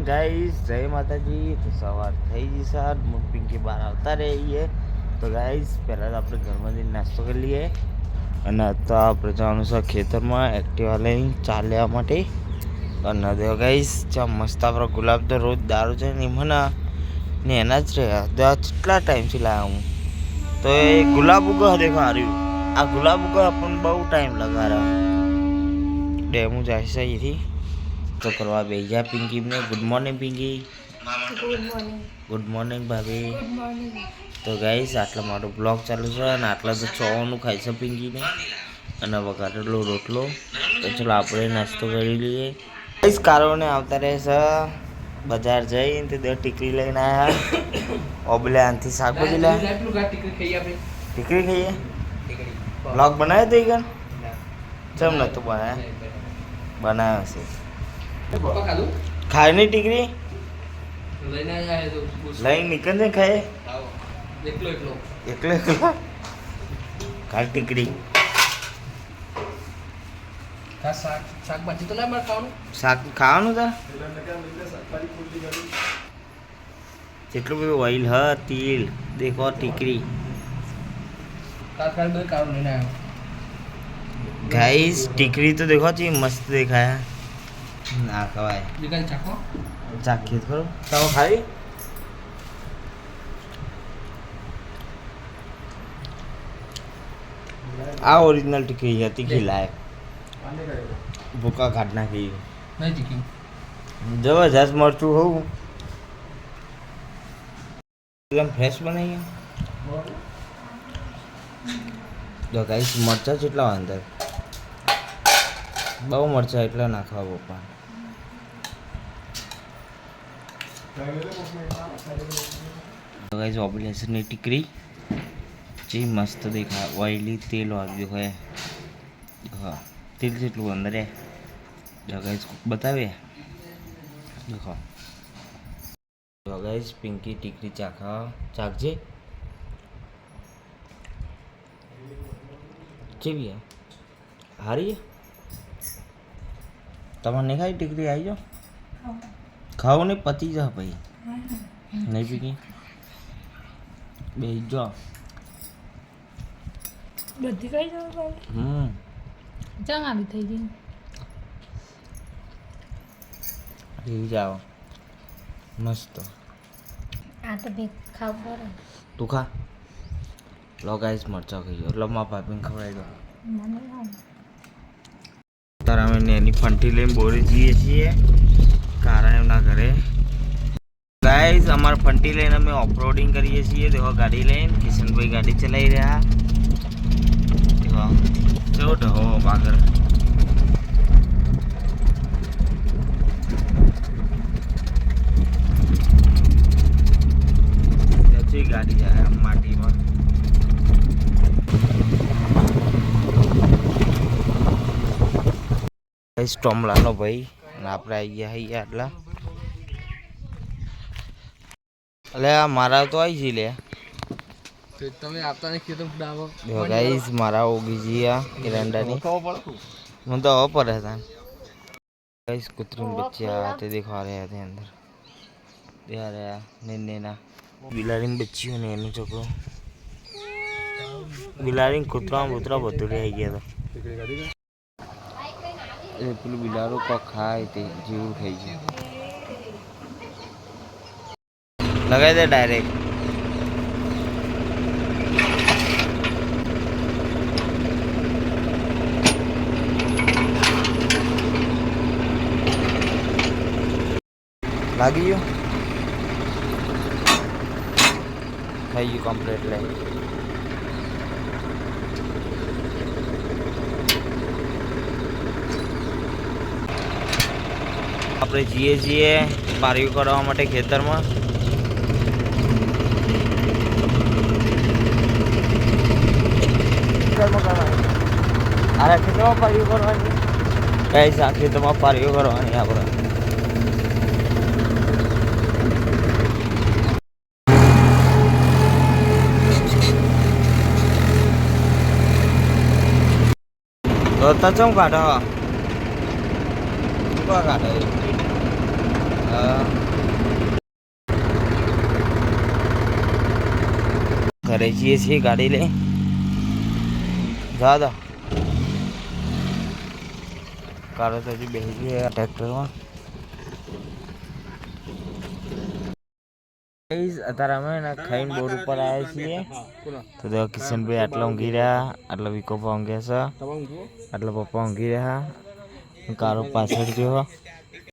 Guys જય માતાજી. તો સવાર થઈ ગઈ સર પિંકી બહાર આવતા રહીએ. તો ગાઈસ પહેલાં તો આપણે ઘરમાં જઈને નાસ્તો કરી લઈએ અને અત્યારે આપણે જવાનું છે ખેતરમાં એક્ટિવા લઈને ચાલ્યા માટે. અને દેવો ગાઈસ ચા મસ્ત આપણો ગુલાબ તો રોજ દારૂ છે ને મને ને એના જ રહ્યા કેટલા ટાઈમથી લાવ્યા હું તો એ ગુલાબ ઉગો દેખો હાર્યું. આ ગુલાબ ઉગો આપણને બહુ ટાઈમ લગાડ્યો. ડેમો જાય છે અહીંથી તો કરવા બેસી જાય પિંકીને. Good morning Pinki. Good morning ભાભી. તો ગાઈસ આટલા મારો બ્લોગ ચાલુ છે અને આટલા તો ચોવાનું ખાય છે પિંકીને અને વઘારેલો રોટલો. તો ચલો આપણે નાસ્તો કરી લઈએ. ગાઈસ કારોને આવતા રહે છે બજાર જઈને તે ટીકરી લઈને આવ્યા. ઓબલે આનથી શાકભાજી લાવ્યા. ટીકરી ખાઈએ. બ્લોગ બનાવ્યો તો ઈગન ચમ નતું બનાવ્યો છે. ખાય નહીં ટીકરી લઈને નીકળ ને ખાય એકલો એકલો ખાય ટીકરી. શાકભાજી તો ના મારે ખાવાનું. શાક ખાવાનું તા જેટલું બધું ઓઇલ હ તેલ દેખો ટીકરી. ગાઈસ ટીકરી તો દેખો છે મસ્ત દેખાય. ના ખવાય ચાખીએ ખરો તમે ખાઈ. આ ઓરિજિનલ ટીકરી હતી ખીલાય ભૂકા કાઢ નાખી જબરજસ્ત મરચું હોવું એકદમ ફ્રેશ બનાવીએ. તો ગાઈસ મરચા જેટલા અંદર બહુ મરચા એટલા નાખવા પપ્પા. ગાઈસ ઓબ્લેશનની ટીકરી જે મસ્ત દેખાય ઓઇલી તેલ વાગ્યું હોય. હા તેલ જેટલું અંદર હે. ગાઈસ બતાવે દેખો. ગાઈસ પિંકી ટીકરી ચાખજે કેવી હે હારી હે. તમારે નહીં ખાઈ ટીકરી આવી જાઓ ખાઓ ને પતી જા ભાઈ નહીં પીકી બે જો બધી કઈ જાવ ભાઈ. ચમ આવી થઈ ગઈ એવી જાઓ મસ્ત. આ તો બે ખાવ પડે. તું ખા લો ગાઈસ મરચા ખાઈ ગયો એટલે મારા ભાભીને ખવડાવી દો. તારા અમે એની ફંટી લઈને બોરી જઈએ છીએ કારણ એમના ઘરે. ગાઈસ અમારે ફંટી લઈને અમે ઓફરોડિંગ કરીએ છીએ. દેખો ગાડી લઈને કિશનભાઈ ગાડી ચલાવી રહ્યા. દેખો ચલો ઢહો આગળ ગાડી જાય માટીમાં. ટોમલાનો ભાઈ અને આપણે આવી ગયા અહીંયા આટલા. એટલે આ મારા તો આવી જઈ લે તમે આપતા ને કીધું ડાવો ગાઈસ મારા ઓગી જી આ એરંડાની મને તો હવે પડે હતા. गाइस कुतरीम बच्चे आते दिखा रहे थे अंदर दिखा रहा नैना बिलाड़ी बच्चियों ने एनु चको बिलाड़ी कुतरा बुतरा बदुरे आई गया था. એ પેલું બિલાડું કોક ખાય તે જેવું ખાઈ છે. લગાવી દે ડાયરેક્ટ. લાગી ગયું થઈ ગયું કમ્પ્લીટ. લે આપણે જઈએ છીએ પારીઓ કરવા માટે ખેતરમાં. આ ખેતરમાં પારીઓ કરવાની કઈ આ ખેતરમાં પારીઓ કરવાની આપણે. તો ચમ કાઢો કાઢો ઘરે જઈએ છીએ ગાડી લઈ જા કારો તો હજી બેસી ગઈ ટ્રેક્ટરમાં. અત્યારે અમે ખાઈને બોર્ડ ઉપર આવ્યા છીએ. તો કિશનભાઈ આટલા ઊંઘી રહ્યા, આટલા વિકોપા ઊંઘ્યા છે, આટલા પપ્પા ઊંઘી રહ્યા, કારો પાછળ ગયો.